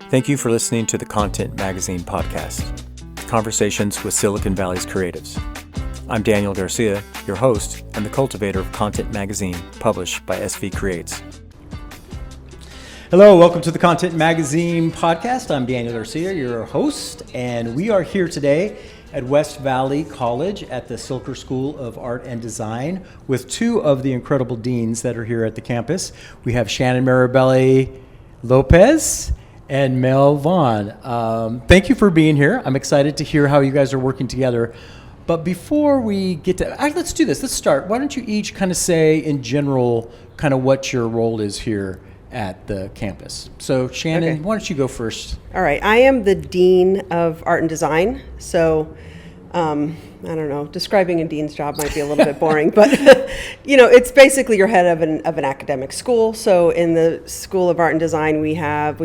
Thank you for listening to the Content Magazine podcast, Conversations with Silicon Valley's Creatives. I'm Daniel Garcia, your host and the cultivator of Content Magazine, published by SV Creates. Hello, welcome to the Content Magazine podcast. I'm Daniel Garcia, your host, and we are here today at West Valley College at the Cilker School of Art and Design with two of the incredible deans that are here at the campus. We have Shannon Mirabelli-Lopez and Mel Vaughn. Thank you for being here. I'm excited to hear how you guys are working together. But before we get to, let's do this. Let's start. Why don't you each kind of say in general kind of what your role is here at the campus. So Shannon, Why don't you go first? All right, I am the Dean of Art and Design. So, I don't know, describing a dean's job might be a little bit boring, but it's basically you're head of an academic school. So in the School of Art and Design, we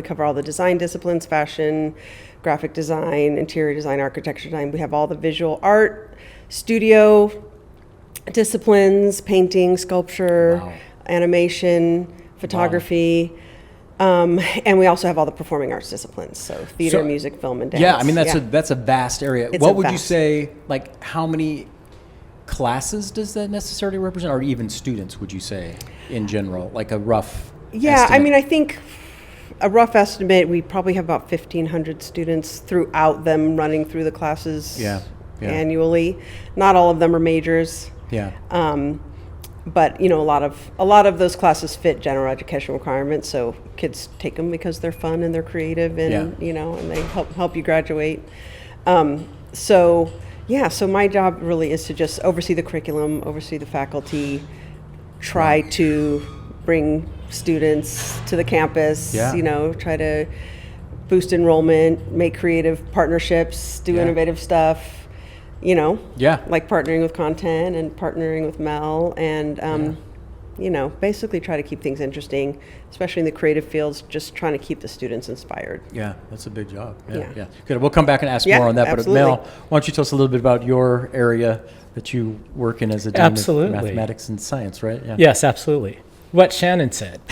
cover all the design disciplines: fashion, graphic design, interior design, architecture design. We have all the visual art, studio disciplines: painting, sculpture, animation, photography, and we also have all the performing arts disciplines, so theater, music, film, and dance. Yeah, I mean that's a vast area. What would you say, like how many classes does that necessarily represent, or even students would you say in general, like a rough estimate? I mean, I think a rough estimate, we probably have about 1,500 students throughout them running through the classes annually. Not all of them are majors. But a lot of those classes fit general education requirements, so kids take them because they're fun and they're creative, and and they help you graduate. So my job really is to just oversee the curriculum, oversee the faculty, try to bring students to the campus. Try to boost enrollment, make creative partnerships, do innovative stuff. Like partnering with content and partnering with Mel and, basically try to keep things interesting, especially in the creative fields, just trying to keep the students inspired. Yeah, that's a big job. Yeah. Good. We'll come back and ask more on that. Absolutely. But Mel, why don't you tell us a little bit about your area that you work in as a dean of mathematics and science, right? Yeah. Yes, absolutely. What Shannon said.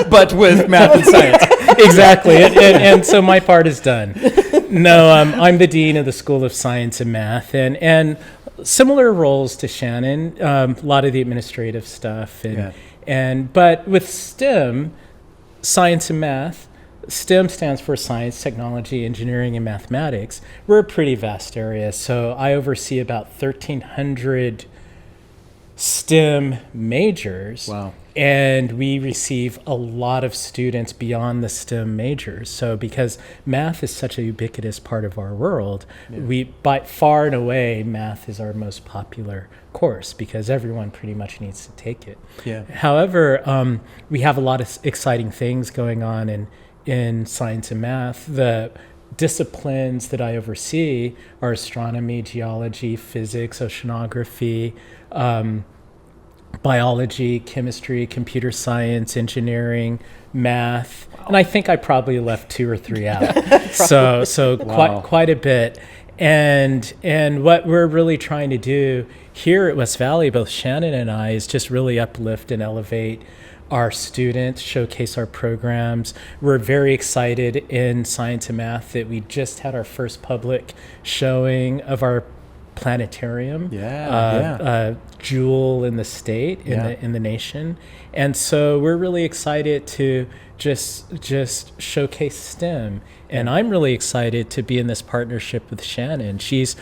But with math and science. Exactly. And so my part is done. No, I'm the dean of the School of Science and Math, and similar roles to Shannon. A lot of the administrative stuff, but with STEM, science and math. STEM stands for science, technology, engineering, and mathematics. We're a pretty vast area, so I oversee about 1,300 STEM majors. Wow. And we receive a lot of students beyond the STEM majors. So because math is such a ubiquitous part of our world, we, by far and away, math is our most popular course because everyone pretty much needs to take it. Yeah. However, we have a lot of exciting things going on in science and math. The disciplines that I oversee are astronomy, geology, physics, oceanography, biology, chemistry, computer science, engineering, math, and I think I probably left 2 or 3 out. so quite a bit. And what we're really trying to do here at West Valley, both Shannon and I, is just really uplift and elevate our students, showcase our programs. We're very excited in science and math that we just had our first public showing of our planetarium, jewel in the state, in the nation, and so we're really excited to just showcase STEM. And I'm really excited to be in this partnership with Shannon. She's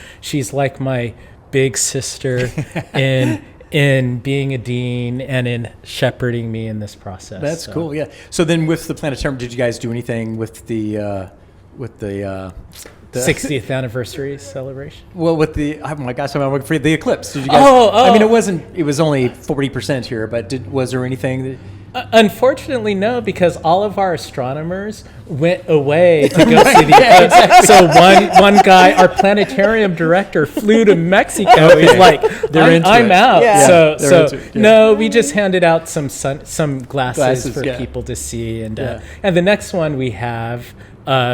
like my big sister in being a dean and in shepherding me in this process. That's cool. Yeah. So then, with the planetarium, did you guys do anything with the 60th anniversary celebration? Well, with the, oh my gosh, I'm looking for the eclipse. Did you guys? I mean, it was only 40% here, but was there anything that? Unfortunately, no, because all of our astronomers went away to go see the eclipse. So one guy, our planetarium director, flew to Mexico. He's like, I'm out. Yeah. No, we just handed out some glasses for people to see, and the next one we have,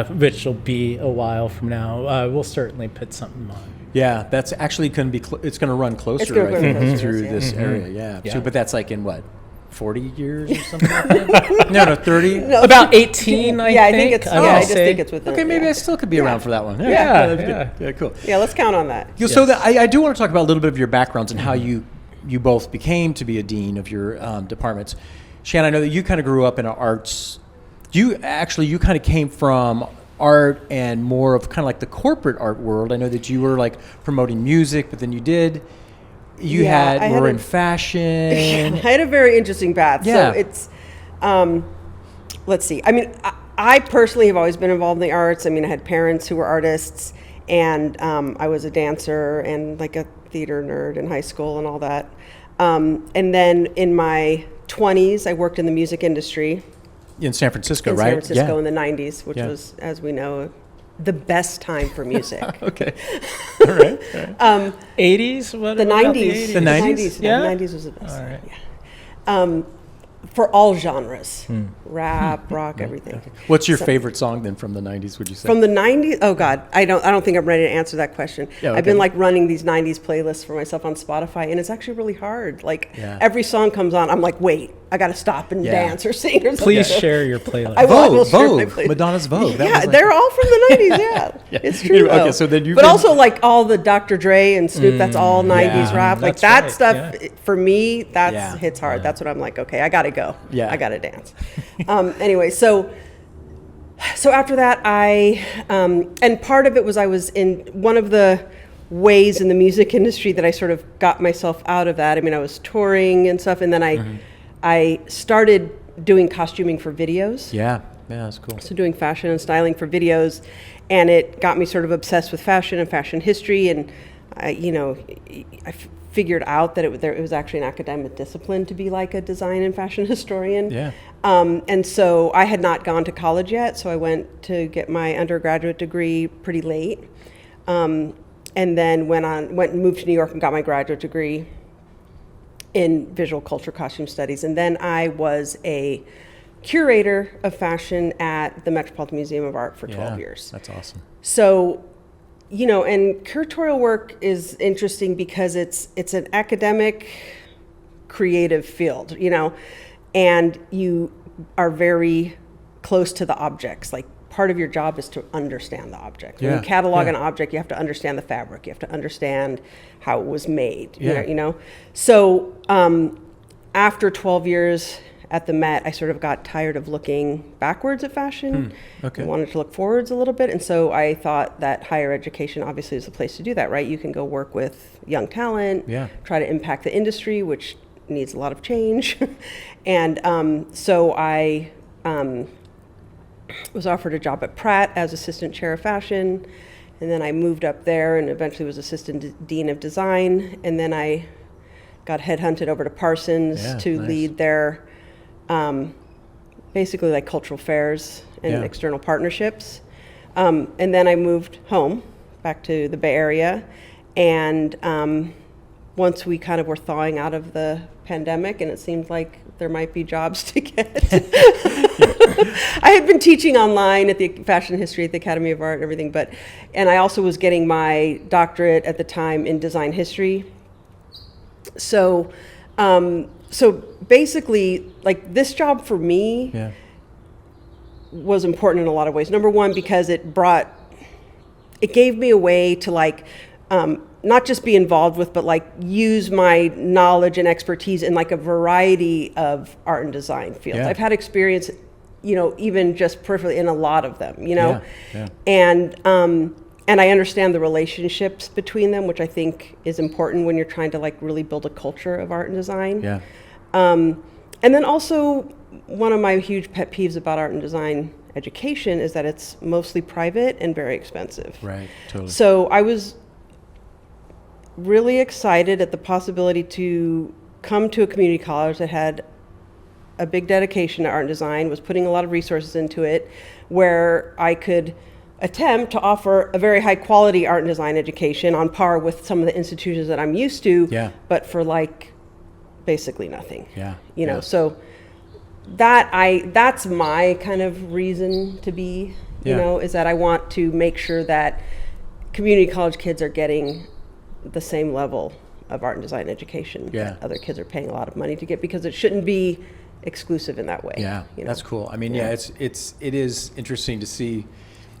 which will be a while from now, we'll certainly put something on. Yeah, that's actually going to be. It's going to run closer, I think, through this area. Yeah. So, but that's like in what? 40 years or something like that? No, 30? No. About 18, I think. I think it's. I just think it's within. Okay, maybe yeah. I still could be around for that one. Yeah. Cool. Yeah, let's count on that. So I do want to talk about a little bit of your backgrounds and how you both became to be a dean of your departments. Shannon, I know that you kind of grew up in arts. You kind of came from art and more of kind of like the corporate art world. I know that you were like promoting music, but then you were in fashion. I had a very interesting path. Yeah. So it's, let's see. I mean, I personally have always been involved in the arts. I mean, I had parents who were artists, and I was a dancer and like a theater nerd in high school and all that. And then in my 20s, I worked in the music industry. In San Francisco, in right? San Francisco in the 90s, which was, as we know, the best time for music. Okay. All right. 80s? What The about 90s. The 90s? Yeah. Yeah? The 90s was the best. All right. Yeah. For all genres, rap, rock, everything. Okay. What's your favorite song then from the 90s, would you say? From the 90s? Oh God, I don't think I'm ready to answer that question. Yeah, okay. I've been like running these 90s playlists for myself on Spotify, and it's actually really hard. Like every song comes on, I'm like, wait, I got to stop and dance or sing or something. Please share your playlist. I will share my Vogue, playlist. Madonna's Vogue. That Yeah, was like- they're all from the 90s. Yeah, it's true. Anyway, okay, though. so then you've but been- also like all the Dr. Dre and Snoop, that's all 90s rap. Like that's that right, stuff for me, that Yeah. hits hard. That's what I'm like. Okay, I got to go. Yeah. I got to dance. Anyway, so after that, and part of it was I was in one of the ways in the music industry that I sort of got myself out of that. I mean, I was touring and stuff, and then I started doing costuming for videos. Yeah, that's cool. So doing fashion and styling for videos, and it got me sort of obsessed with fashion and fashion history, and I figured out that it was actually an academic discipline to be like a design and fashion historian. Yeah. And so I had not gone to college yet, so I went to get my undergraduate degree pretty late, and then went and moved to New York and got my graduate degree in visual culture costume studies. And then I was a curator of fashion at the Metropolitan Museum of Art for 12 years. That's awesome. So, and curatorial work is interesting because it's an academic, creative field, and you are very close to the objects. Like part of your job is to understand the object. When you catalog an object, you have to understand the fabric. You have to understand how it was made. So after 12 years at the Met, I sort of got tired of looking backwards at fashion. Okay. I wanted to look forwards a little bit, and so I thought that higher education obviously is the place to do that, right? You can go work with young talent, try to impact the industry, which needs a lot of change. And so I was offered a job at Pratt as assistant chair of fashion, and then I moved up there and eventually was assistant dean of design, and then I got headhunted over to Parsons to lead their basically like cultural fairs and external partnerships. And then I moved home back to the Bay Area, and once we kind of were thawing out of the pandemic and it seemed like there might be jobs to get. I had been teaching online at the fashion history at the Academy of Art and everything, and I also was getting my doctorate at the time in design history. So basically, like this job for me was important in a lot of ways. Number one, because it gave me a way to like, not just be involved with, but like use my knowledge and expertise in like a variety of art and design fields. I've had experience, even just peripherally in a lot of them, and I understand the relationships between them, which I think is important when you're trying to like really build a culture of art and design. And then also one of my huge pet peeves about art and design education is that it's mostly private and very expensive. Right, totally. So I was really excited at the possibility to come to a community college that had a big dedication to art and design, was putting a lot of resources into it, where I could attempt to offer a very high quality art and design education on par with some of the institutions that I'm used to, but for like basically nothing. So that's my kind of reason to be, is that I want to make sure that community college kids are getting the same level of art and design education Yeah. that other kids are paying a lot of money to get, because it shouldn't be exclusive in that way. Yeah, you know? that's cool. I mean, yeah, it is interesting to see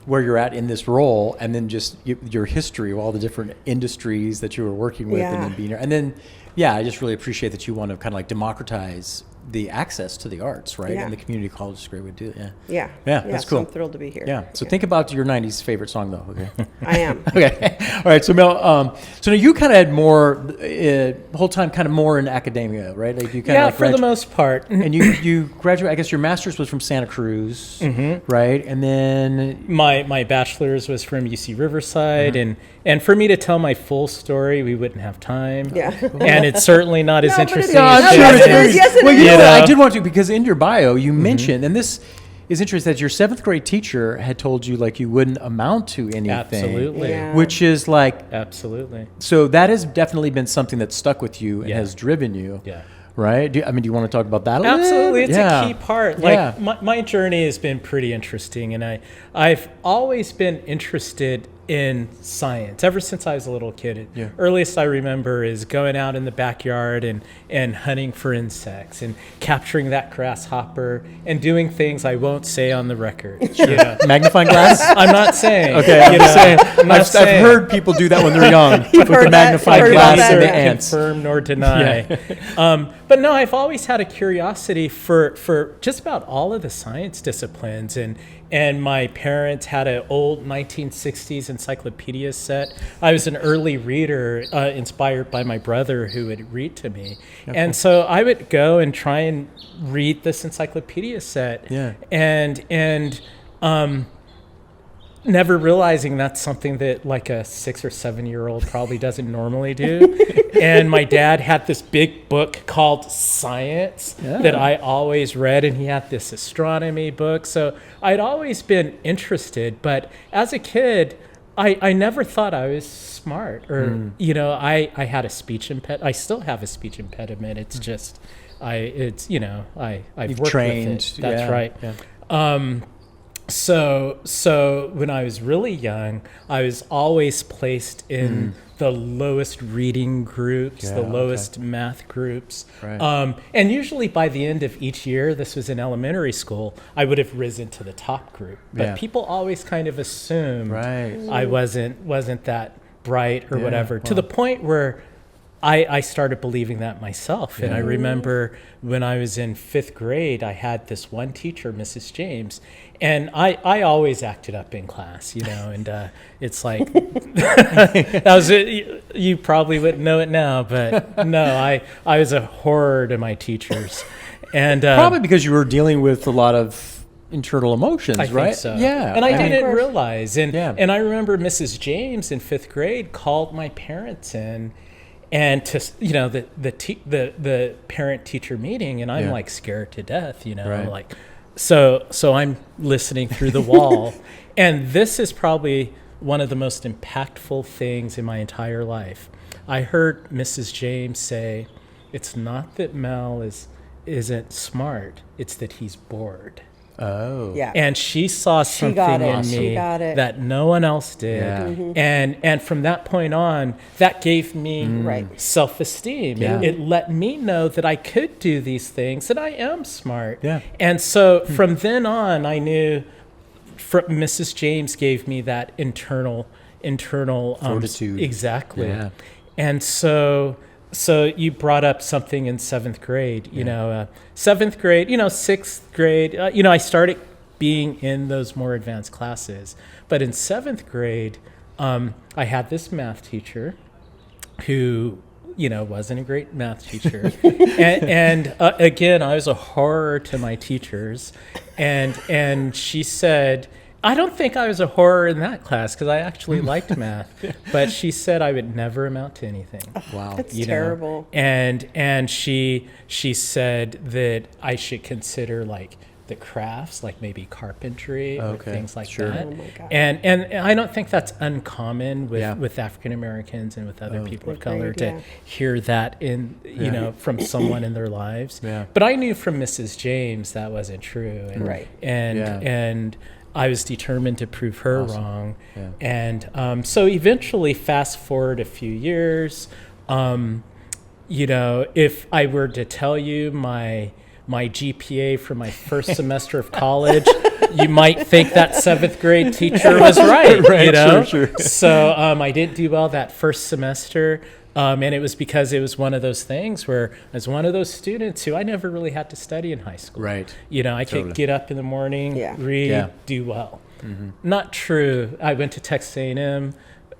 where you're at in this role, and then just your history of all the different industries that you were working with, and then being here. And then, I just really appreciate that you want to kind of like democratize the access to the arts, right? Yeah. And the community college is a great way to do it. Yeah. That's so cool. I'm thrilled to be here. Yeah. So think about your '90s favorite song, though. Okay. I am. Okay. All right. So Mel, so now you kind of had more the whole time, kind of more in academia, right? Like you kind of like for the most part. And you graduated. I guess your master's was from Santa Cruz, right? And then My bachelor's was from UC Riverside, and for me to tell my full story, we wouldn't have time. Yeah. And it's certainly not as interesting. I'm as sure Yes, it it is. is. Yes, it Well, is. you know, You know? I did want to, because in your bio you mentioned, and this is interesting, that your 7th grade teacher had told you like you wouldn't amount to anything. Absolutely. Yeah. Which is like, Absolutely. so that has definitely been something that stuck with you and Yeah. has driven you. Yeah. Right? Do you want to talk about that a little bit? Absolutely, it's a key part. Like Yeah. my journey has been pretty interesting, and I've always been interested in science ever since I was a little kid. Yeah. Earliest I remember is going out in the backyard and hunting for insects and capturing that grasshopper and doing things I won't say on the record. You know? Magnifying glass? I'm not saying. Okay, I'm just saying. I'm not I've saying. heard people do that when they're young with the heard that. magnifying Heard glass about and the that. ants. Confirm nor deny. But no, I've always had a curiosity for just about all of the science disciplines, and my parents had an old 1960s encyclopedia set. I was an early reader, inspired by my brother who would read to me, and so I would go and try and read this encyclopedia set, and never realizing that's something that like a 6 or 7 year old probably doesn't normally do. And my dad had this big book called Science that I always read, and he had this astronomy book. So I'd always been interested, but as a kid, I never thought I was smart, or, you know, I had a speech impediment. I still have a speech impediment. It's just, I've You've worked trained. with it. That's Yeah, right. yeah. So when I was really young, I was always placed in the lowest reading groups, the lowest math groups. Right. And usually by the end of each year, this was in elementary school, I would have risen to the top group. But people always kind of assumed I wasn't that bright or whatever, to the point where I started believing that myself. And I remember when I was in 5th grade, I had this one teacher, Mrs. James, and I always acted up in class, you know, and it's like, that was it. You probably wouldn't know it now, but no, I was a horror to my teachers. And Probably because you were dealing with a lot of internal emotions, I right? think so. Yeah. And I mean, didn't realize. And I remember Mrs. James in 5th grade called my parents in, and to, you know, the parent teacher meeting, and I'm like scared to death, you know, like, so I'm listening through the wall, and this is probably one of the most impactful things in my entire life. I heard Mrs. James say, "It's not that Mel isn't smart; it's that he's bored." Oh. Yeah. And she saw something got it. in She me got it. that no one else did. Yeah. And from that point on, that gave me Right. self-esteem. Yeah. It let me know that I could do these things, that I am smart. Yeah. And so from then on, I knew Mrs. James gave me that internal Fortitude. Exactly. Yeah. And so you brought up something in 7th grade, you know, 7th grade, you know, 6th grade, you know, I started being in those more advanced classes. But in 7th grade, I had this math teacher who, you know, wasn't a great math teacher. and again, I was a horror to my teachers. And she said, I don't think I was a horror in that class because I actually liked math, but she said I would never amount to anything. Wow. That's you know? terrible. And she said that I should consider like the crafts, like maybe carpentry or things like that. Oh my God. And I don't think that's uncommon with African Americans and with other people of color to hear that in you know, from someone in their lives. Yeah. But I knew from Mrs. James that wasn't true. And, and I was determined to prove her wrong. Yeah. And so eventually, fast forward a few years, You know, if I were to tell you my GPA for my first semester of college, you might think that seventh grade teacher was right, you know? Sure. So I didn't do well that first semester. And it was because it was one of those things where I was one of those students who I never really had to study in high school. Right. You know, I could get up in the morning, read, do well. Not true. I went to Texas A&M.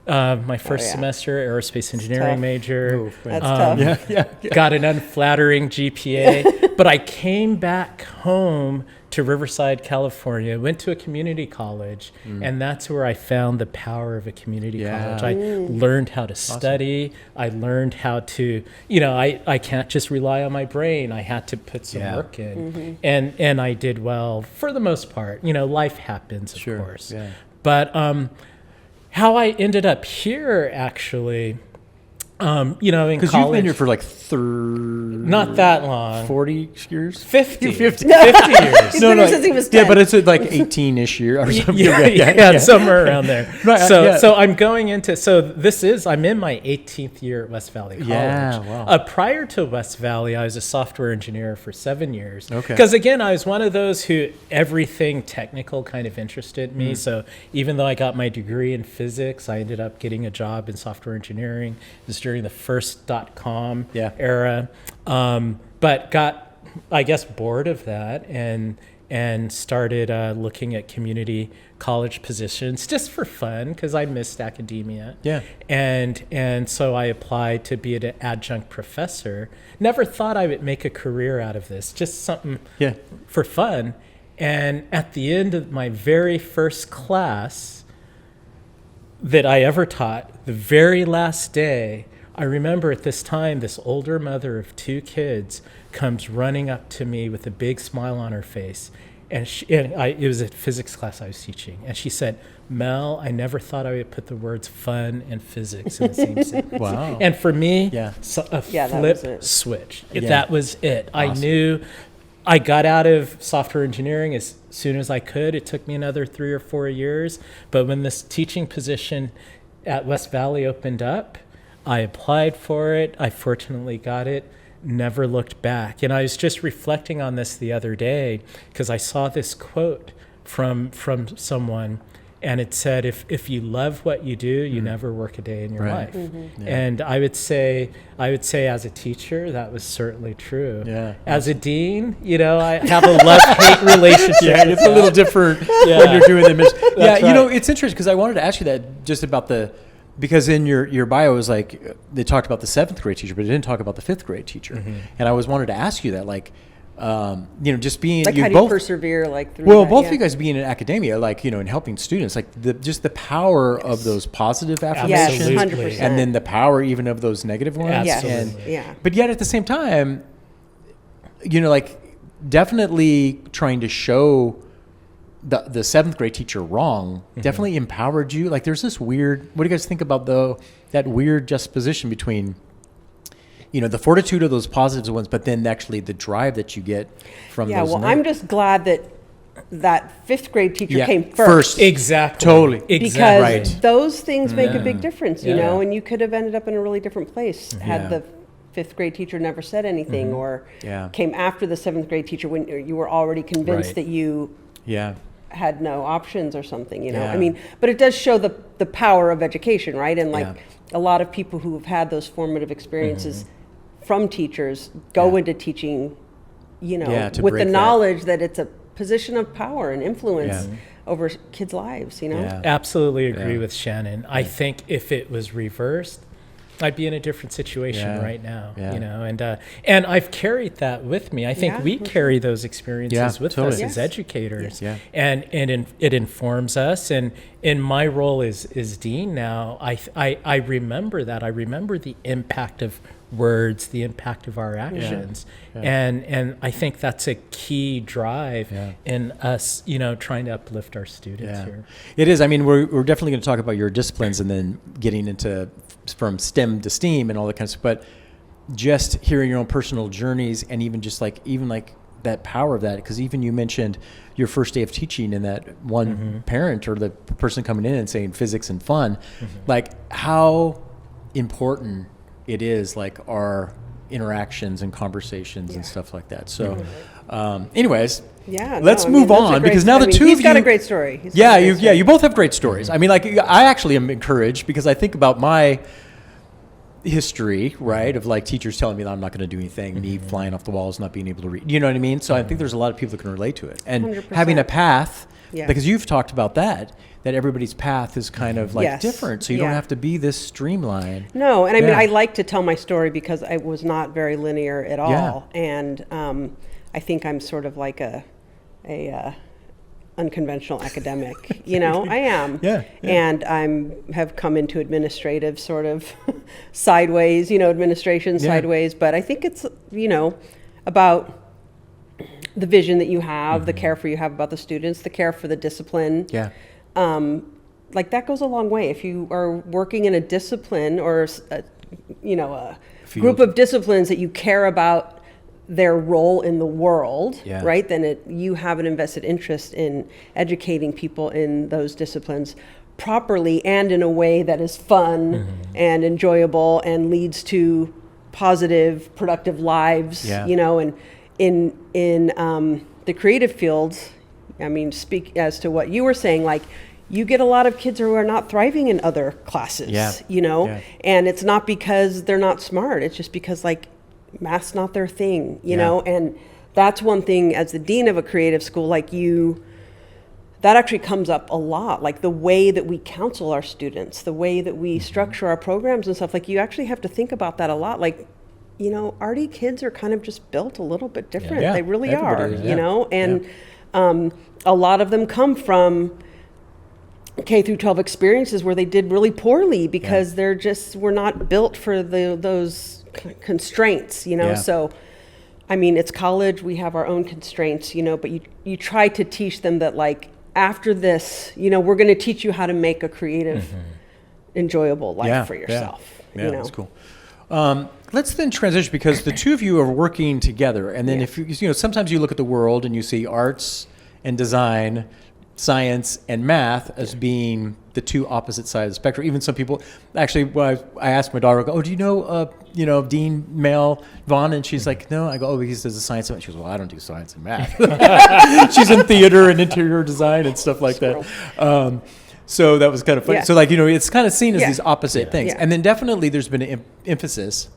My first semester, aerospace engineering major. That's tough. Got an unflattering GPA. But I came back home to Riverside, California, went to a community college, and that's where I found the power of a community college. I learned how to study. I learned how to, you know, I can't just rely on my brain. I had to put some work in. And I did well for the most part. You know, life happens, of course. Yeah. But how I ended up here, actually, you know, in college. Because you've been here for like not that long. 40 years? 50. 50 No. years. He's been here since he was 10. Yeah, but it's like 18-ish year or something. Yeah, somewhere around there. Right, so I'm going into, I'm in my 18th year at West Valley College. Yeah, wow. Prior to West Valley, I was a software engineer for 7 years. Okay. Because again, I was one of those who everything technical kind of interested me. So even though I got my degree in physics, I ended up getting a job in software engineering. It was during the first .com era. But got, I guess, bored of that and started looking at community college positions just for fun because I missed academia. Yeah. And so I applied to be an adjunct professor. Never thought I would make a career out of this, just something for fun. And at the end of my very first class that I ever taught, the very last day, I remember at this time, this older mother of 2 kids comes running up to me with a big smile on her face. And it was a physics class I was teaching. And she said, "Mel, I never thought I would put the words fun and physics in the same sentence." Wow. And for me, Yeah. a that flip was it. switch. Yeah. That was it. Awesome. I knew I got out of software engineering as soon as I could. It took me another 3 or 4 years. But when this teaching position at West Valley opened up, I applied for it. I fortunately got it. Never looked back. And I was just reflecting on this the other day because I saw this quote from someone, and it said, if you love what you do, you never work a day in your life. Yeah. And I would say as a teacher, that was certainly true. Yeah. As a dean, you know, I have a love-hate relationship. Yeah, it's a little different when you're doing the mission. You know, it's interesting because I wanted to ask you that just about because in your bio it was like they talked about the 7th grade teacher, but it didn't talk about the 5th grade teacher. And I wanted to ask you that, like, you know, just being Like, how do you persevere, like, through well, that? both of you guys being in academia, like, you know, and helping students, like just the power of those positive affirmations, Yes, 100%. and then the power even of those negative ones. Absolutely. But yet at the same time, you know, like definitely trying to show the 7th grade teacher wrong definitely empowered you. Like, there's this weird, what do you guys think about that weird juxtaposition between, you know, the fortitude of those positive ones, but then actually the drive that you get from those. Well, I'm just glad that 5th grade teacher came first. Exactly. Totally. Because those things make a big difference, you know, and you could have ended up in a really different place had the 5th grade teacher never said anything or came after the 7th grade teacher when you were already convinced that you had no options or something, you know. I mean, but it does show the power of education, right? And like a lot of people who have had those formative experiences from teachers go into teaching, you know, with the knowledge that it's a position of power and influence over kids' lives, you know. Absolutely agree with Shannon. I think if it was reversed, I'd be in a different situation right now, you know, and I've carried that with me. I think we carry those experiences with us as educators, and it informs us. And in my role as dean now, I remember that. I remember the impact of words, the impact of our actions, and I think that's a key drive in us, you know, trying to uplift our students here. It is. I mean, we're definitely going to talk about your disciplines and then getting into from STEM to STEAM and all that kind of stuff. But just hearing your own personal journeys and even that power of that, because even you mentioned your first day of teaching and that one parent or the person coming in and saying physics and fun, like how important it is like our interactions and conversations and stuff like that. So, anyways, let's move on because now the two of you. He's got a great story. You both have great stories. I mean, like I actually am encouraged because I think about my history, right, of like teachers telling me that I'm not going to do anything, me flying off the walls, not being able to read. You know what I mean? So I think there's a lot of people that can relate to it, and 100%. having a path, because you've talked about that everybody's path is kind of like different, so you don't have to be this streamlined. No, and I mean, I like to tell my story because I was not very linear at all, and I think I'm sort of like a unconventional academic, you know. I am, and have come into administrative sort of sideways, you know, administration sideways. But I think it's, you know, about the vision that you have, the care for you have about the students, the care for the discipline. Like that goes a long way. If you are working in a discipline or a group of disciplines that you care about their role in the world, right? Then you have an invested interest in educating people in those disciplines properly and in a way that is fun and enjoyable and leads to positive, productive lives. You know, and in the creative fields, I mean, speak as to what you were saying, like you get a lot of kids who are not thriving in other classes, you know, and it's not because they're not smart. It's just because like math's not their thing, you know, and that's one thing as the dean of a creative school, like that actually comes up a lot, like the way that we counsel our students, the way that we structure our programs and stuff, like you actually have to think about that a lot. Like, you know, arty kids are kind of just built a little bit different. They really are, you know, and a lot of them come from K through 12 experiences where they did really poorly because we're not built for those constraints, you know. So, I mean, it's college, we have our own constraints, you know, but you try to teach them that like after this, you know, we're going to teach you how to make a creative, enjoyable life for yourself. Yeah, you know? That's cool. Let's then transition because the two of you are working together, and then if you know, sometimes you look at the world and you see arts and design, science and math as being the two opposite sides of the spectrum. Even some people, actually, when I asked my daughter, do you know, Dean Mel Vaughn? And she's like, no. I go, oh, he does the science. She goes, well, I don't do science and math. She's in theater and interior design and stuff like that. So that was kind of funny. So like, you know, it's kind of seen as these opposite things. And then definitely there's been an emphasis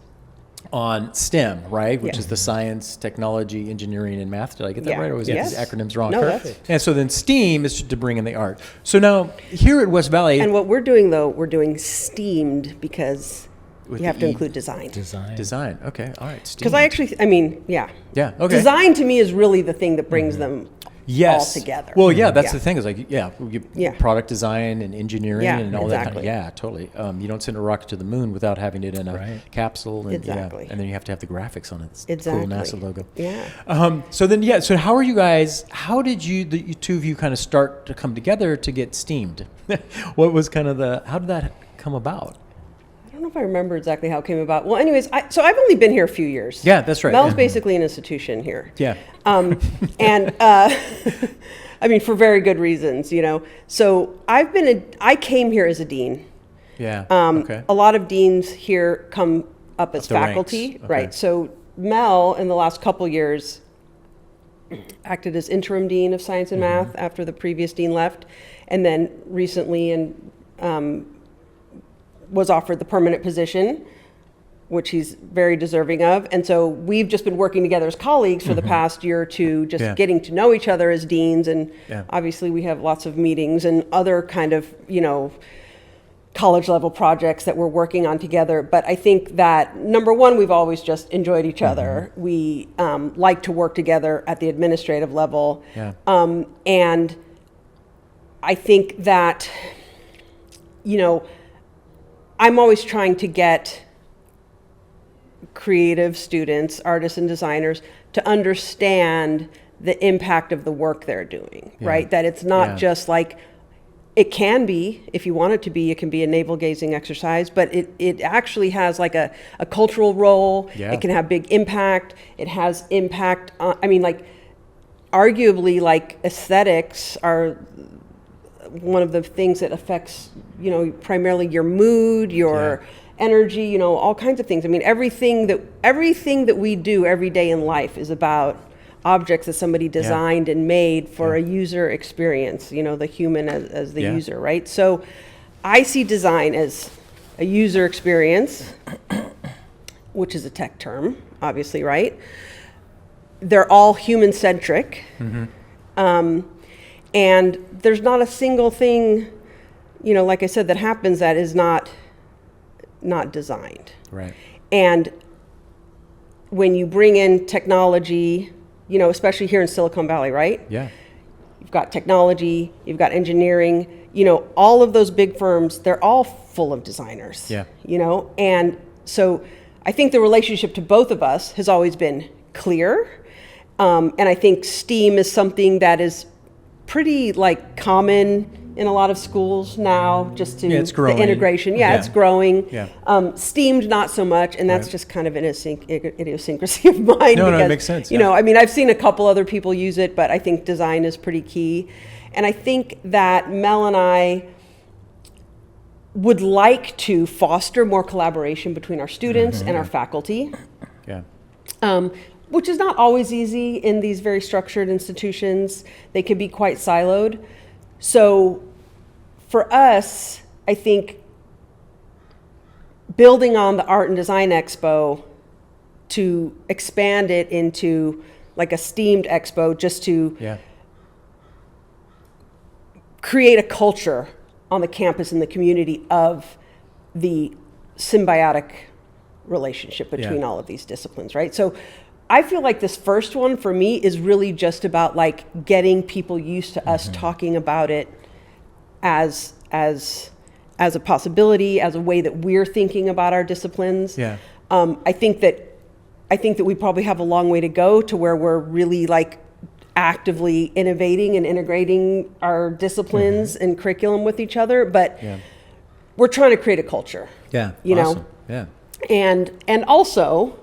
on STEM, right? Which is the science, technology, engineering, and math. Did I get that right? Or was these acronyms wrong? No, perfect. And so then STEAM is to bring in the art. So now here at West Valley. And what we're doing though, we're doing STEAMed because you have to include design. Design. Okay. All right. Because okay. Design to me is really the thing that brings them all together. Well, that's the thing is like, product design and engineering and all that. Kind of, yeah, totally. You don't send a rocket to the moon without having it in a capsule. And, and then you have to have the graphics on it. It's the cool NASA logo. So how are you guys, how did the two of you kind of start to come together to get STEAMed? What was kind of how did that come about? I don't know if I remember exactly how it came about. Well, anyways, so I've only been here a few years. Yeah, that's right. Mel's basically an institution here. Yeah. And I mean, for very good reasons, you know. So I came here as a dean. Yeah. A lot of deans here come up as faculty, right? So Mel, in the last couple years, acted as interim dean of science and math after the previous dean left, and then recently was offered the permanent position, which he's very deserving of. And so we've just been working together as colleagues for the past year or two, just getting to know each other as deans. And obviously we have lots of meetings and other kind of, you know, college level projects that we're working on together. But I think that number one, we've always just enjoyed each other. We like to work together at the administrative level. And I think that, you know, I'm always trying to get creative students, artists and designers to understand the impact of the work they're doing, right? That it's not just like, it can be, if you want it to be, it can be a navel gazing exercise, but it actually has like a cultural role. It can have big impact. It has impact on, I mean, like arguably like aesthetics are one of the things that affects, you know, primarily your mood, your energy, you know, all kinds of things. I mean, everything that we do every day in life is about objects that somebody designed and made for a user experience, you know, the human as the user, right? So I see design as a user experience, which is a tech term, obviously, right? They're all human-centric. And there's not a single thing, you know, like I said, that happens that is not designed. Right. And when you bring in technology, you know, especially here in Silicon Valley, right? Yeah. You've got technology, you've got engineering, you know, all of those big firms, they're all full of designers. Yeah. You know, and so I think the relationship to both of us has always been clear. And I think STEAM is something that is pretty like common in a lot of schools now, just to it's growing. the integration. It's growing. Yeah. STEAMed not so much, and that's just kind of an idiosyncrasy of mine. No, because, it makes sense. You know, I mean, I've seen a couple other people use it, but I think design is pretty key. And I think that Mel and I would like to foster more collaboration between our students and our faculty. Yeah. Which is not always easy in these very structured institutions. They can be quite siloed. So for us, I think building on the Art and Design Expo to expand it into like a STEAMed expo, just to create a culture on the campus and the community of the symbiotic relationship between all of these disciplines, right? So I feel like this first one for me is really just about like getting people used to us talking about it as a possibility, as a way that we're thinking about our disciplines. Yeah. I think that we probably have a long way to go to where we're really like actively innovating and integrating our disciplines and curriculum with each other, but we're trying to create a culture. Yeah. You awesome. know? Yeah. And also,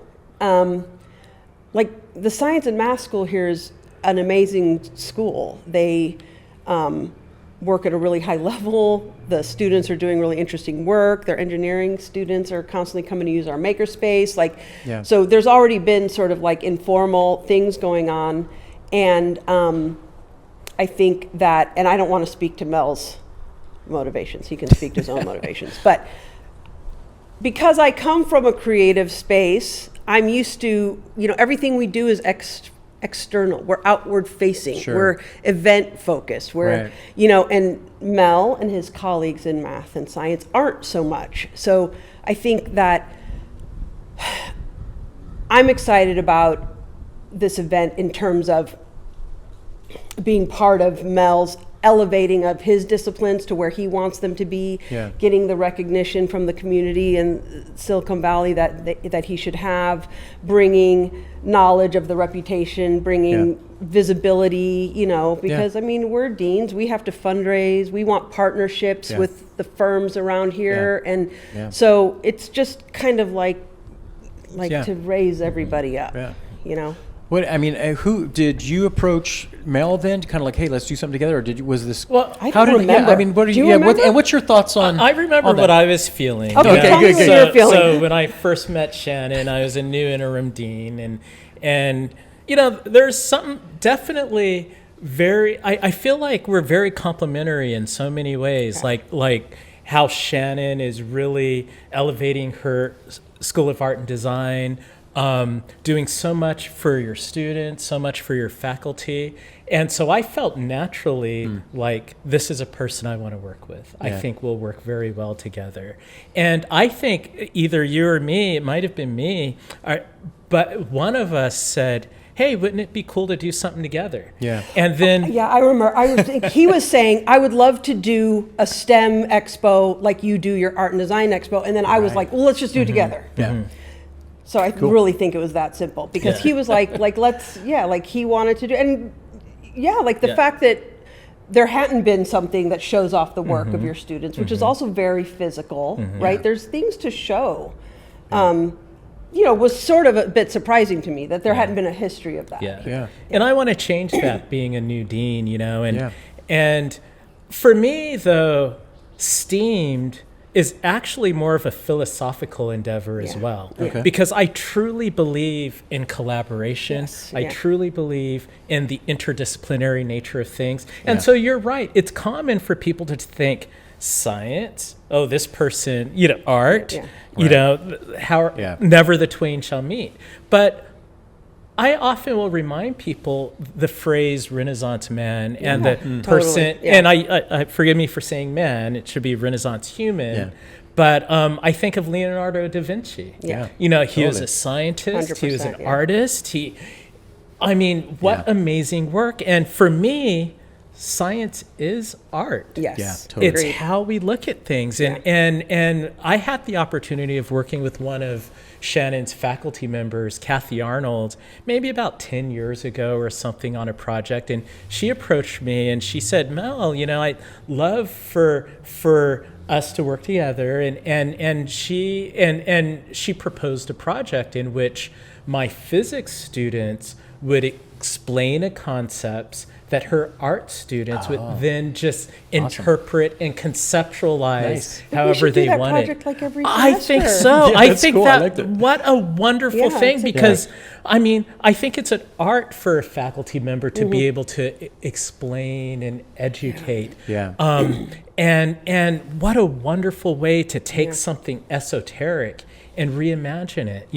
like the science and math school here is an amazing school. They work at a really high level. The students are doing really interesting work. Their engineering students are constantly coming to use our makerspace. So there's already been sort of like informal things going on. And I think that, and I don't want to speak to Mel's motivations. He can speak to his own motivations. But because I come from a creative space, I'm used to, you know, everything we do is external. We're outward facing. Sure. We're event focused. We're, you know, and Mel and his colleagues in math and science aren't so much. So I think that I'm excited about this event in terms of being part of Mel's elevating of his disciplines to where he wants them to be, getting the recognition from the community in Silicon Valley that he should have, bringing knowledge of the reputation, bringing visibility, you know, because I mean, we're deans, we have to fundraise, we want partnerships with the firms around here. And so it's just kind of like to raise everybody up, you know? What I mean, who did you approach Mel then? Kind of like, hey, let's do something together, or was this? Well, I don't remember. I mean, what do you? remember? And what's your thoughts on? I remember on what that? I was feeling. Okay, tell me what you were feeling. So when I first met Shannon, I was a new interim dean, and you know, there's something definitely very. I feel like we're very complementary in so many ways. Like how Shannon is really elevating her School of Art and Design. Doing so much for your students, so much for your faculty. And so I felt naturally like this is a person I want to work with. I think we'll work very well together. And I think either you or me, it might have been me, but one of us said, hey, wouldn't it be cool to do something together? Yeah. And then... Yeah, I remember. He was saying, I would love to do a STEM expo like you do your Art and Design expo. And then I was like, well, let's just do it together. Yeah. So I really think it was that simple because he was like let's, like he wanted to do, and the fact that there hadn't been something that shows off the work of your students, which is also very physical, right? There's things to show, you know, was sort of a bit surprising to me that there hadn't been a history of that. And I want to change that being a new dean, you know, and for me though, STEAMed is actually more of a philosophical endeavor as well. Okay. Because I truly believe in collaboration. Yes, I yeah. truly believe in the interdisciplinary nature of things. And so you're right. It's common for people to think science, oh, this person, art, how never the twain shall meet. But I often will remind people the phrase Renaissance man and the person, Totally. Yeah. and I forgive me for saying man, it should be Renaissance human. But I think of Leonardo da Vinci. Yeah. He was a scientist, he was an 100%, artist. What amazing work. And for me, science is art. Yes. Yeah, totally. It's Agreed. how we look at things. And I had the opportunity of working with one of Shannon's faculty members, Kathy Arnold, maybe about 10 years ago or something on a project. And she approached me and she said, Mel, I'd love for us to work together. And she proposed a project in which my physics students would explain a concept that her art students would then just interpret and conceptualize however they that wanted. project like every I think semester. so. Yeah, I that's think cool. I that liked it. what a wonderful Yeah, thing, exactly. because I think it's an art for a faculty member to be able to explain and educate. Yeah. And what a wonderful way to take something esoteric and reimagine it,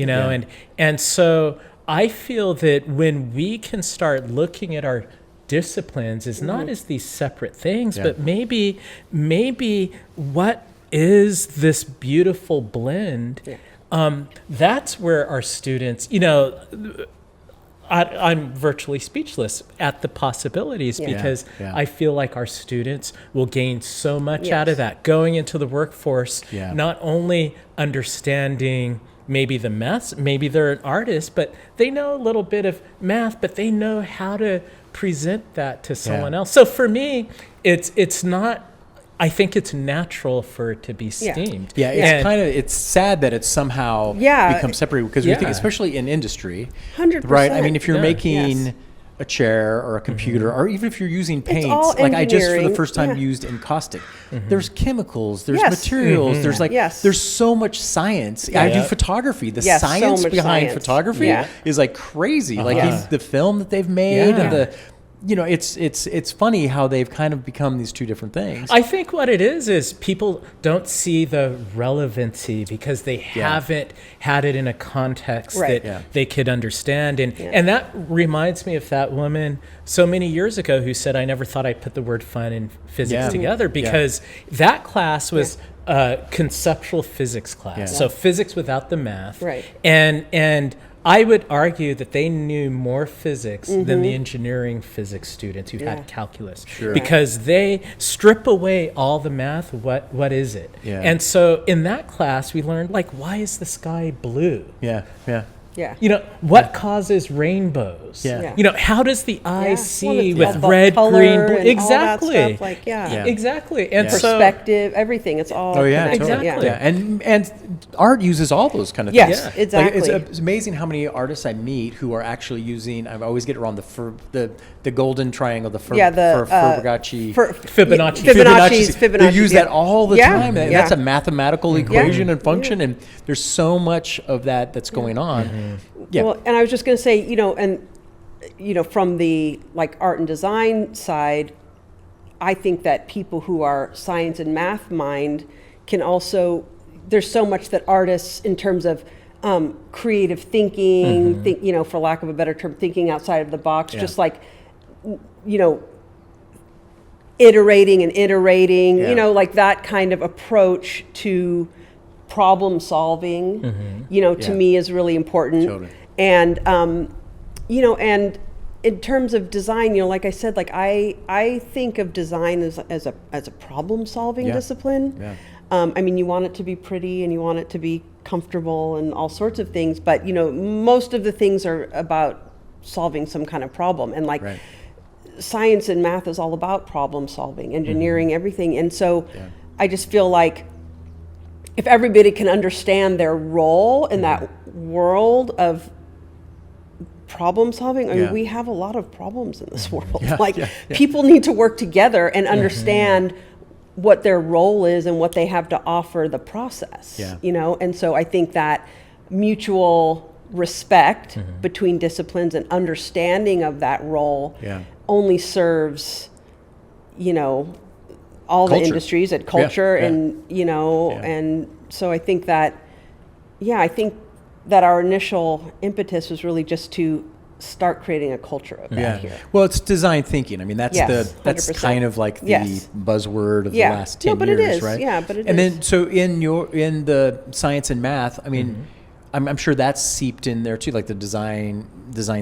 and so I feel that when we can start looking at our disciplines as not as these separate things, but maybe what is this beautiful blend? That's where our students, I'm virtually speechless at the possibilities because I feel like our students will gain so much out of that going into the workforce, not only understanding maybe the math, maybe they're an artist, but they know a little bit of math, but they know how to present that to someone else. So for me, it's not, I think it's natural for it to be steamed. Yeah, it's sad that it's somehow become separated because we think, especially in industry, 100%. right? I mean, if you're making Yes. a chair or a computer, or even if you're using paints, all like I just for the engineering. first time used encaustic. There's chemicals, there's materials, there's Yes. there's so much science. I do photography. The Yes, so science much behind science. photography Yeah. is like crazy. Like the film that they've made and the it's funny how they've kind of become these two different things. I think what it is people don't see the relevancy because they haven't had it in a context that they could understand. And that reminds me of that woman so many years ago who said, I never thought I'd put the word fun and physics together, because that class was a conceptual physics class. So physics without the math. Right. And I would argue that they knew more physics than the engineering physics students who had calculus, because they strip away all the math. What is it? Yeah. And so in that class, we learned, why is the sky blue? Yeah. Yeah. What causes rainbows? Yeah. How does the eye see Well, with the red, color green, blue? and all that Exactly. stuff, Exactly. And so perspective, everything. It's all connected. totally. Yeah. Yeah, and art uses all those kind of Yes, things. exactly. Like, it's amazing how many artists I meet who are actually using. I always get it wrong. The golden triangle, Fibonacci. Fibonacci. They use that all the time. And Yeah. that's a mathematical equation and function, and there's so much of that that's going on. Yeah. Well, and I was just going to say, from the art and design side, I think that people who are science and math mind can also, there's so much that artists, in terms of creative thinking, for lack of a better term, thinking outside of the box, just iterating and iterating, that kind of approach to problem solving, to me is really important. Totally. And, and in terms of design, like I said, I think of design as a problem solving discipline. Yeah. I mean, you want it to be pretty and you want it to be comfortable and all sorts of things, but most of the things are about solving some kind of problem. And science and math is all about problem solving, engineering, everything. And so I just feel like if everybody can understand their role in that world of problem solving, I mean, we have a lot of problems in this world. People need to work together and understand what their role is and what they have to offer the process. Yeah. You know, and so I think that mutual respect between disciplines and understanding of that role only serves, you know, all the industries and culture and, you know, and so I think that, I think that our initial impetus was really just to start creating a culture of that here. Well, it's design thinking. I mean, that's that's 100%. kind of like the buzzword of the last 10 but years, it is. right? Yeah, but it and is. then, so in the science and math, I mean, I'm sure that's seeped in there too, like the design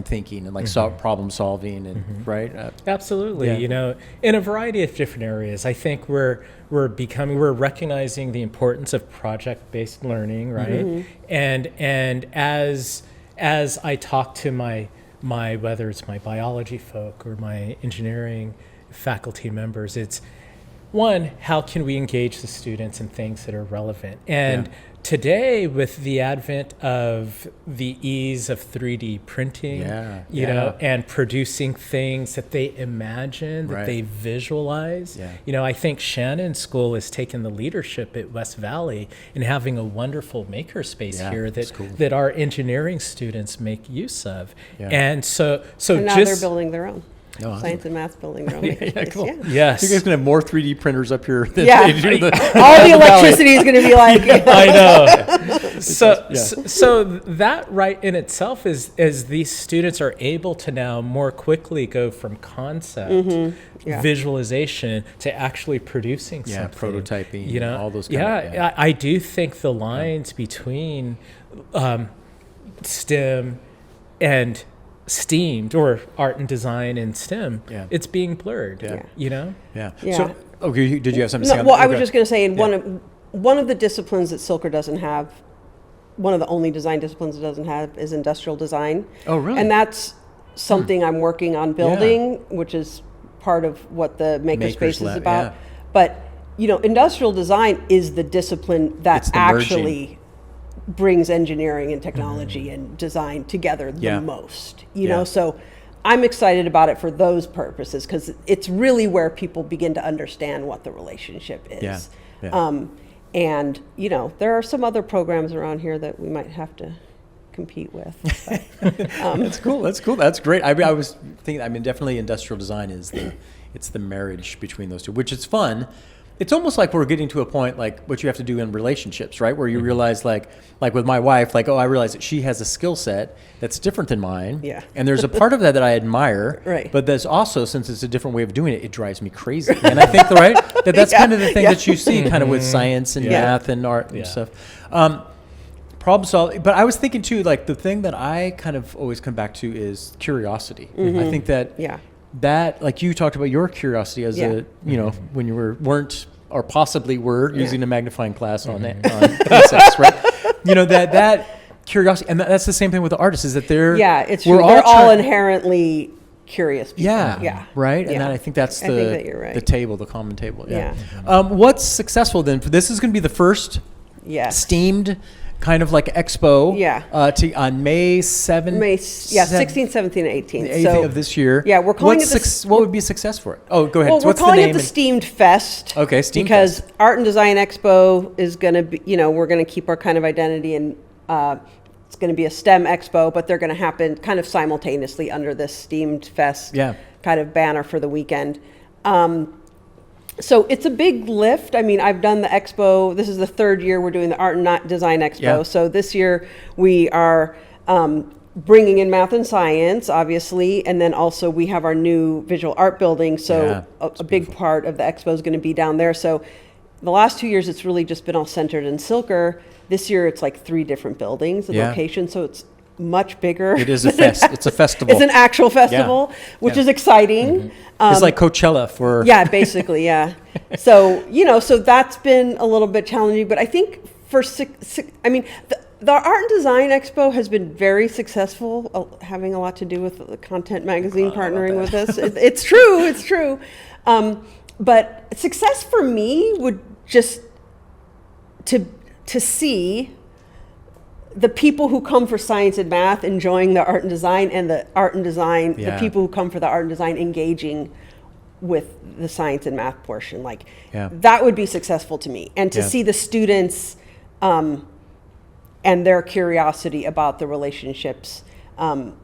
thinking and like problem solving and right. Absolutely. You know, in a variety of different areas, I think we're recognizing the importance of project-based learning, right? And as I talk to my whether it's my biology folk or my engineering faculty members, it's one, how can we engage the students in things that are relevant? And today, with the advent of the ease of 3D printing, you know, and producing things that they imagine, that they visualize, you know, I think Shannon's school has taken the leadership at West Valley in having a wonderful makerspace here that our engineering students make use of. And so now they're building their own. Science and math building their own makerspace. Cool. Yes. You guys gonna have more 3D printers up here than all the electricity is going to be like. I know. So that right in itself is these students are able to now more quickly go from concept, visualization to actually producing something. Prototyping. You know, all those. I do think the lines between STEM and STEAmed, or art and design and STEM, it's being blurred. You know. So, okay, did you have something to say? Well, I was just going to say, one of the disciplines that Cilker doesn't have, one of the only design disciplines it doesn't have, is industrial design. Oh, really? And that's something I'm working on building, which is part of what the makerspace is about. But you know, industrial design is the discipline that actually brings engineering and technology and design together the most, you know, so I'm excited about it for those purposes, because it's really where people begin to understand what the relationship is. And, you know, there are some other programs around here that we might have to compete with. That's cool. That's great. I was thinking, I mean, definitely industrial design is it's the marriage between those two, which is fun. It's almost like we're getting to a point like what you have to do in relationships, right? Where you realize like with my wife, like, oh, I realize that she has a skill set that's different than mine. Yeah. And there's a part of that I admire. Right. But there's also, since it's a different way of doing it, it drives me crazy. And I think, that's kind of the thing that you see kind of with science and math and art and stuff. Problem solving. But I was thinking too, like the thing that I kind of always come back to is curiosity. I think that that, like you talked about your curiosity as a, you know, when you weren't or possibly were using a magnifying glass on insects, right? You know, that curiosity, and that's the same thing with the artists, is that they're it's true. They're all inherently curious people. Right. And then I think that's the table, the common table. What's successful then? This is going to be the first STEAmed kind of like expo on May 7th. 16th, 17th, and 18th. The 8th of this year. Yeah, we're calling it what would be a success for it? Oh, go ahead. Well, we're calling it the Steamed Fest. Okay, Steamed because Fest. Art and Design Expo is going to be, you know, we're going to keep our kind of identity, and it's going to be a STEM expo, but they're going to happen kind of simultaneously under this Steamed Fest kind of banner for the weekend. So it's a big lift. I mean, I've done the expo. This is the third year we're doing the Art and Design Expo. So this year we are bringing in math and science, obviously, and then also we have our new visual art building. So a big part of the expo is going to be down there. So the last 2 years, it's really just been all centered in Cilker. This year, it's like 3 different buildings and locations. So it's much bigger. It is a fest. It's a festival. It's an actual festival, which is exciting. It's like Coachella for... basically, So, you know, so that's been a little bit challenging, but I think for the Art and Design Expo has been very successful, having a lot to do with the Content Magazine partnering with us. It's true. But success for me would just to see the people who come for science and math enjoying the art and design, and the art and design, the people who come for the art and design engaging with the science and math portion. Like Yeah. that would be successful to me. And to see the students and their curiosity about the relationships.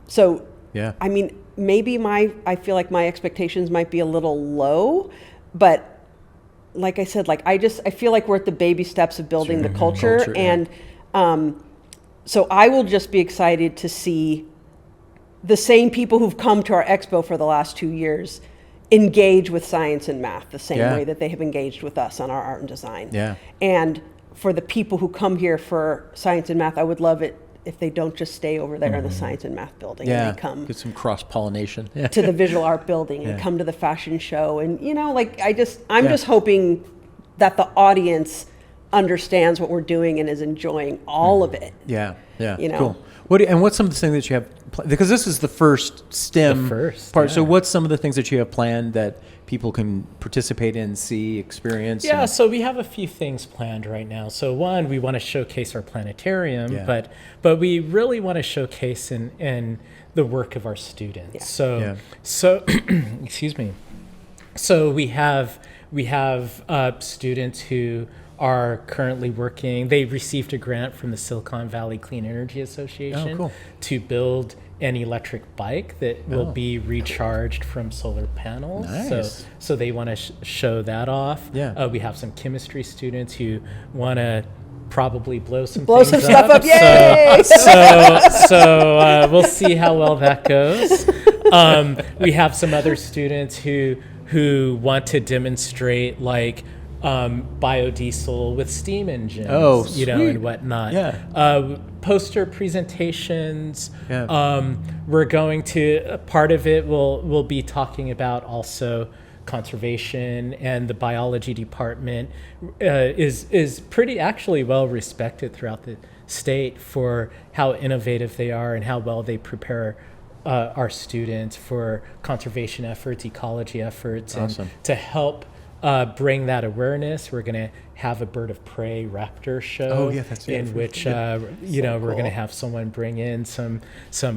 So, Yeah. I mean, maybe I feel like my expectations might be a little low, but like I said, like I feel like we're at the baby steps of building the culture. And so I will just be excited to see the same people who've come to our expo for the last 2 years engage with science and math the same way that they have engaged with us on our art and design. Yeah. And for the people who come here for science and math, I would love it if they don't just stay over there in the science and math building. Yeah. And they come Get some cross-pollination. to the visual art building and come to the fashion show. And, you know, like I'm just hoping that the audience understands what we're doing and is enjoying all of it. Yeah. Yeah. You know? Cool. What's some of the things that you have, because this is the first STEM part. So what's some of the things that you have planned that people can participate in, see, experience? Yeah, so we have a few things planned right now. So one, we want to showcase our planetarium, but we really want to showcase in the work of our students. So excuse me. So we have students who are currently working. They received a grant from the Silicon Valley Clean Energy Association to build an electric bike that will be recharged from solar panels. Nice. So they want to show that off. Yeah. We have some chemistry students who want to probably blow some stuff up. Yay! So we'll see how well that goes. We have some other students who want to demonstrate like biodiesel with steam engines, and whatnot. Yeah. Poster presentations. Yeah. We're going to, part of it we'll be talking about also conservation, and the biology department is pretty actually well respected throughout the state for how innovative they are and how well they prepare our students for conservation efforts, ecology efforts, and to help bring that awareness. We're going to have a bird of prey raptor show in which we're going to have someone bring in some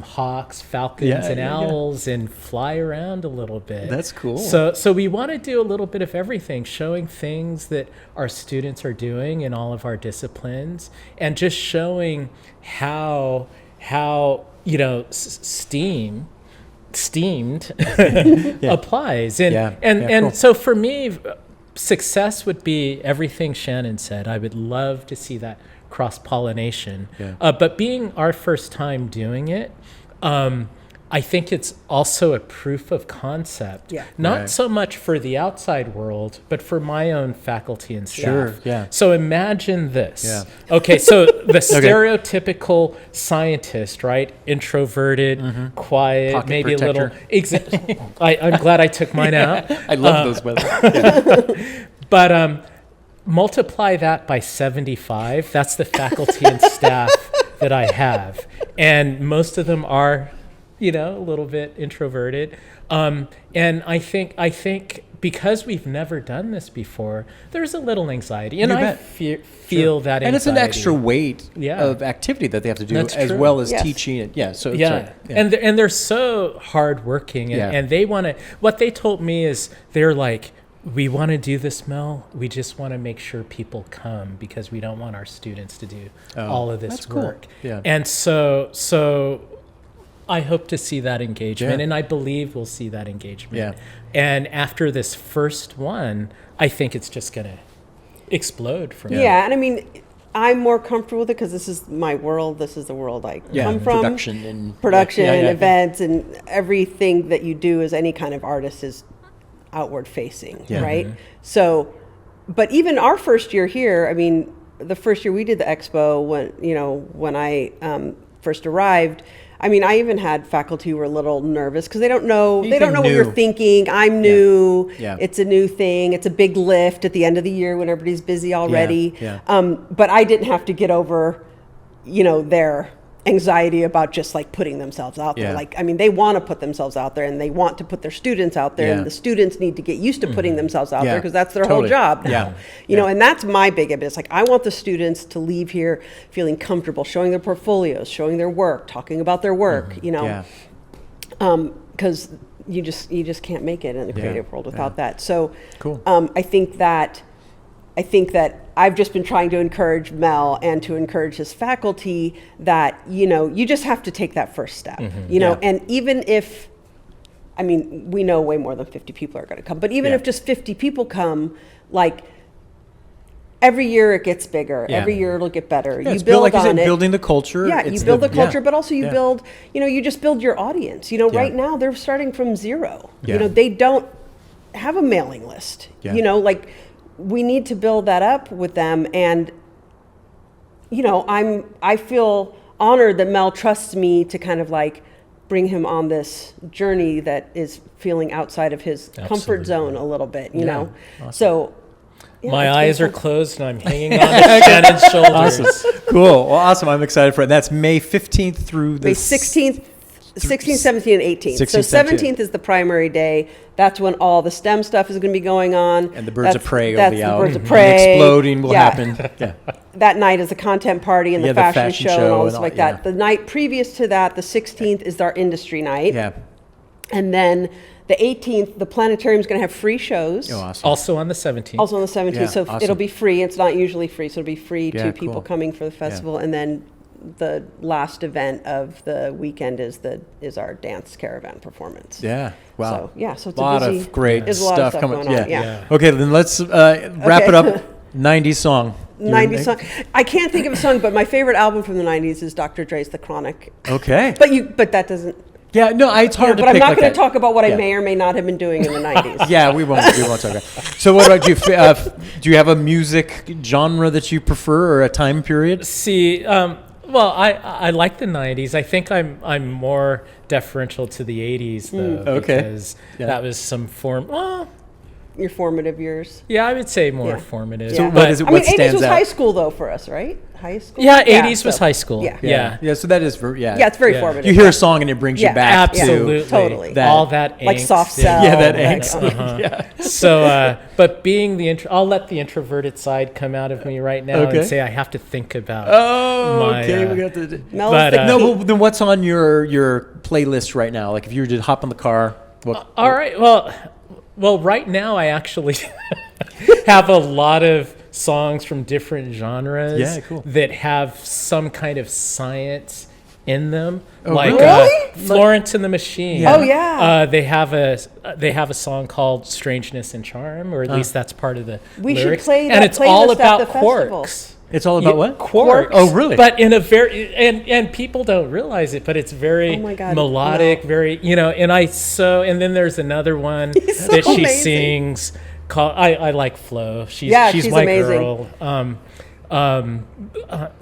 hawks, falcons, and owls and fly around a little bit. That's cool. So we want to do a little bit of everything, showing things that our students are doing in all of our disciplines, and just showing how steamed applies. And so for me, success would be everything Shannon said. I would love to see that cross-pollination. But being our first time doing it, I think it's also a proof of concept. Not so much for the outside world, but for my own faculty and staff. So imagine this. Okay, so the stereotypical scientist, right? Introverted, quiet, Pocket maybe protector. a little. I'm glad I took mine out. I love those weather. But multiply that by 75. That's the faculty and staff that I have, and most of them are, a little bit introverted. And I think because we've never done this before, there's a little anxiety, and I feel that anxiety. And it's an extra weight of activity that they have to do, as well as teaching it. And they're so hardworking, and they want to. What they told me is they're like, we want to do this, Mel. We just want to make sure people come because we don't want our students to do all of this work. Cool. And so I hope to see that engagement, and I believe we'll see that engagement. And after this first one, I think it's just going to explode from there. And I mean, I'm more comfortable with it because this is my world. This is the world I come from. Production, events, and everything that you do as any kind of artist is outward facing, right? So, but even our first year here, I mean, the first year we did the expo, when I first arrived, I mean, I even had faculty who were a little nervous because they don't know what you're thinking. I'm new. It's a new thing. It's a big lift at the end of the year when everybody's busy already. But I didn't have to get over, their anxiety about just like putting themselves out there. Like, I mean, they want to put themselves out there, and they want to put their students out there, and the students need to get used to putting themselves out there because that's their whole job now. And that's my big impetus. Like, I want the students to leave here feeling comfortable, showing their portfolios, showing their work, talking about their work, because you just can't make it in the creative world without that. So Cool. I think that I've just been trying to encourage Mel and to encourage his faculty that, you just have to take that first step, and even if, we know way more than 50 people are going to come, but even if just 50 people come, like, every year it gets bigger. Yeah. Every year it'll get better. Yeah, you it's build like you on said, it. building the culture. Yeah, you build the culture, but also you build, you just build your audience. Right now they're starting from zero. Yeah. They don't have a mailing list. Yeah. Like, we need to build that up with them. And, I feel honored that Mel trusts me to kind of like bring him on this journey that is feeling outside of his comfort zone a little bit, know? Awesome. So, yeah, My eyes are closed and I'm hanging on to Shannon's shoulders. Awesome. Cool. Well, awesome. I'm excited for it. That's May 15th through the May 16th, 16th, 17th, and 18th. So 17th is the primary day. That's when all the STEM stuff is going to be going on. And the birds of prey will be out. Birds of prey. Exploding will happen. Yeah. That night is the content party and the fashion show and all stuff like that. Yeah. The night previous to that, the 16th, is our industry night. Yeah. And then the 18th, the planetarium is going to have free shows. Oh, awesome. Also on the 17th. Also on the 17th. Yeah, So awesome. it'll be free. It's not usually free. So it'll be free Yeah, to people cool. coming for the festival. And then the last event of the weekend is our Dance Caravan performance. Yeah. Wow. So it's a lot a busy, of great there's a lot stuff of coming. going on. Yeah. Okay, then let's wrap it up. 90s song. 90s song. I can't think of a song, but my favorite album from the 90s is Dr. Dre's The Chronic. Okay. But that doesn't. Yeah, no, it's hard to but I'm pick not like going that. to talk about what Yeah. I may or may not have been doing in the 90s. Yeah, we won't talk about it. So what about you? Do you have a music genre that you prefer or a time period? See, well, I like the 90s. I think I'm more deferential to the 80s, though. Okay. Because that was some form. Well, Your formative years. yeah, I would say more Yeah. formative. So what is it? I What mean, 80s stands was out? high school, though, for us, right? High school? Yeah, 80s was so- high school. Yeah. Yeah. Yeah, so that is Yeah, it's very Yeah. formative. You hear a song and it brings you Yeah, back Absolutely. to Totally. that. All that Like angst. Soft Cell. Yeah, that like, angst. Yeah. So, but being I'll let the introverted side come out of me right now Okay. and say I have to think about. Oh, my, okay. We got the. Mel's But, the No, key. well, then what's on your playlist right now? Like if you were to hop in the car, what? All right. Well, right now I actually have a lot of songs from different genres Yeah, cool. that have some kind of science in them. Oh, like really? Florence and the Machine. Yeah. Oh, yeah. They have a song called "Strangeness and Charm," or at least that's part of the We should lyrics. play and that it's all playlist at about the festival. quarks. It's all about what? Quarks. Oh, really? But in a very and people don't realize it, but it's very Oh my God, melodic, no. very and then there's another one He's so that she amazing. sings called I like Flo. She's she's my amazing. girl.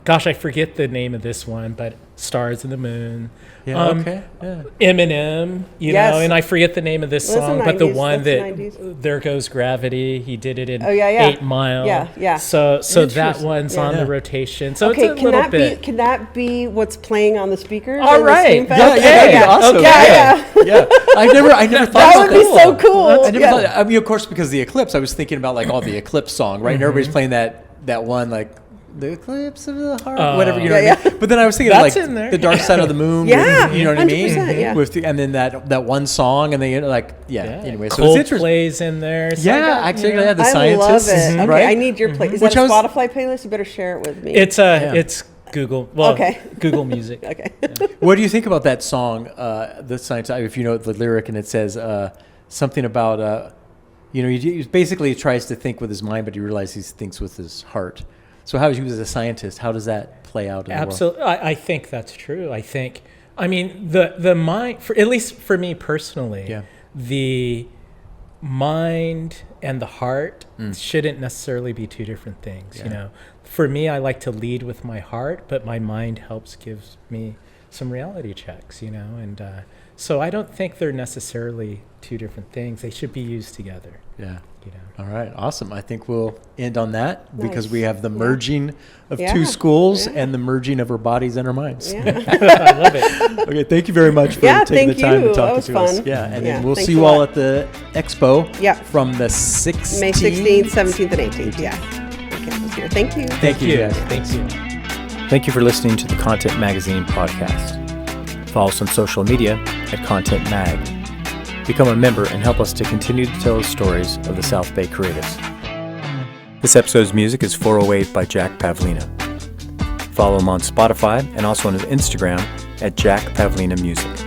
Gosh, I forget the name of this one, but Stars in the Moon. Yeah. Okay. Yeah. Eminem, you Yes. know, and I forget the name of this Well, that's song, the but the 90s, one that's the that 90s. There Goes Gravity, he did it in Oh, yeah, yeah. 8 Mile. Yeah, yeah. So that Interesting. one's Yeah. on Yeah. the rotation. So Okay, it's a little bit. can that be what's playing on the speakers? All in the right. Steam Fest? Yeah, that'd be awesome. Okay. Yeah. Yeah. I never thought That about would be so cool. I never Yeah. thought. I mean, of course, because the Eclipse. I was thinking about like all the Eclipse song, right? And everybody's playing that one like. The eclipse of the heart, whatever you know. Yeah, what I mean? But then I was thinking That's like in there. the dark side of the moon. Yeah, you know what I mean. 100%, yeah. And then that one song, and then Oh, Anyway, so it's interesting. Coldplay's in there. So I Yeah, got, actually, you know, yeah, the I scientists, love it. Okay, right? I need your play. Is Which that a I was- Spotify playlist? You better share it with me. it's Google. Well, Okay. Google Music. okay. What do you think about that song, the science? If you know the lyric, and it says something about, he basically tries to think with his mind, but he realizes he thinks with his heart. So how, you as a scientist, how does that play out in the world? Absolutely, I think that's true. I mean, the mind, at least for me personally, Yeah. the mind and the heart shouldn't necessarily be two different things. Yeah. You know, for me, I like to lead with my heart, but my mind gives me some reality checks. You know, and so I don't think they're necessarily two different things. They should be used together. Yeah. You know. All right, awesome. I think we'll end on that because Nice. we have the Yeah. merging of Yeah. two schools Yeah. and the merging of our bodies and our minds. Yeah. I love it. Okay, thank you very much for Yeah, taking the thank time you. to talk That was to us. fun. Yeah, and Yeah, then we'll thanks see a you all lot. at the expo Yeah. from the 16th. May 16th, 17th, and 18th. Yeah. Okay, let's hear. Thank you. Thank you, guys. Thank you. Thank you for listening to the Content Magazine podcast. Follow us on social media at Content Mag. Become a member and help us to continue to tell the stories of the South Bay creatives. This episode's music is 408 by Jack Pavlina. Follow him on Spotify and also on his Instagram at Jack Pavlina Music.